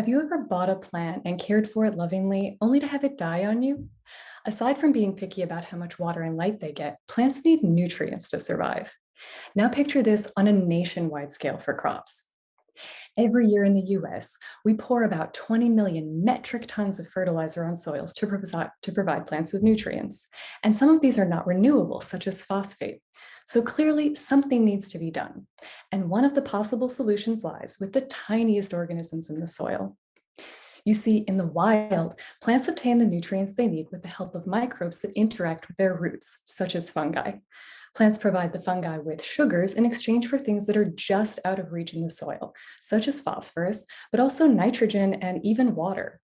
Have you ever bought a plant and cared for it lovingly only to have it die on you? Aside from being picky about how much water and light they get, plants need nutrients to survive. Now picture this on a nationwide scale for crops. Every year in the US, we pour about 20 million metric tons of fertilizer on soils to provide plants with nutrients. And some of these are not renewable, such as phosphate. So clearly, something needs to be done. And one of the possible solutions lies with the tiniest organisms in the soil. You see, in the wild, plants obtain the nutrients they need with the help of microbes that interact with their roots, such as fungi. Plants provide the fungi with sugars in exchange for things that are just out of reach in the soil, such as phosphorus, but also nitrogen and even water.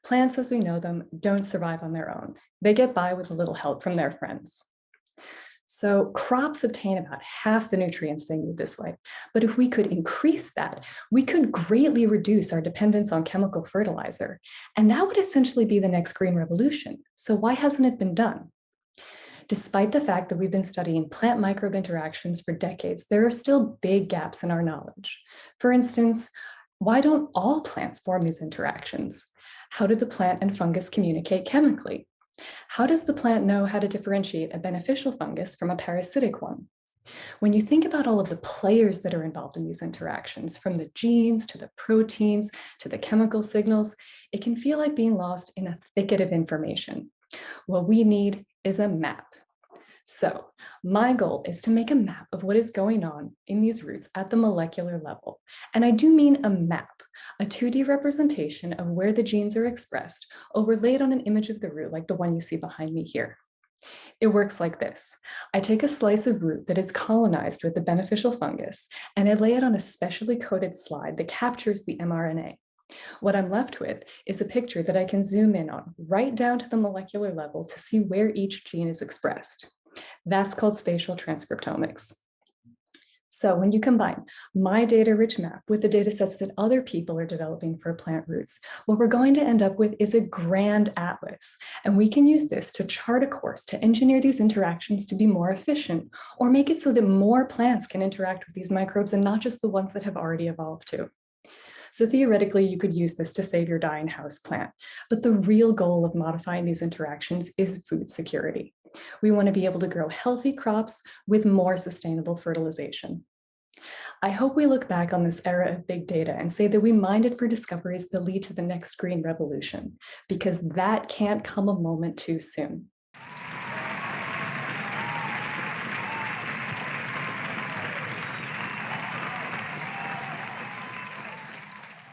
Plants, as we know them, don't survive on their own. They get by with a little help from their friends. So crops obtain about half the nutrients they need this way. But if we could increase that, we could greatly reduce our dependence on chemical fertilizer. And that would essentially be the next green revolution. So why hasn't it been done? Despite the fact that we've been studying plant microbe interactions for decades, there are still big gaps in our knowledge. For instance, why don't all plants form these interactions? How do the plant and fungus communicate chemically? How does the plant know how to differentiate a beneficial fungus from a parasitic one? When you think about all of the players that are involved in these interactions, from the genes to the proteins to the chemical signals, it can feel like being lost in a thicket of information. What we need is a map. So my goal is to make a map of what is going on in these roots at the molecular level. And I do mean a map, a 2D representation of where the genes are expressed, overlaid on an image of the root like the one you see behind me here. It works like this. I take a slice of root that is colonized with the beneficial fungus, and I lay it on a specially coated slide that captures the mRNA. What I'm left with is a picture that I can zoom in on right down to the molecular level to see where each gene is expressed. That's called spatial transcriptomics. So when you combine my data-rich map with the data sets that other people are developing for plant roots, what we're going to end up with is a grand atlas. And we can use this to chart a course to engineer these interactions to be more efficient, or make it so that more plants can interact with these microbes and not just the ones that have already evolved to. So theoretically, you could use this to save your dying houseplant. But the real goal of modifying these interactions is food security. We want to be able to grow healthy crops with more sustainable fertilization. I hope we look back on this era of big data and say that we mined it for discoveries that lead to the next green revolution, because that can't come a moment too soon.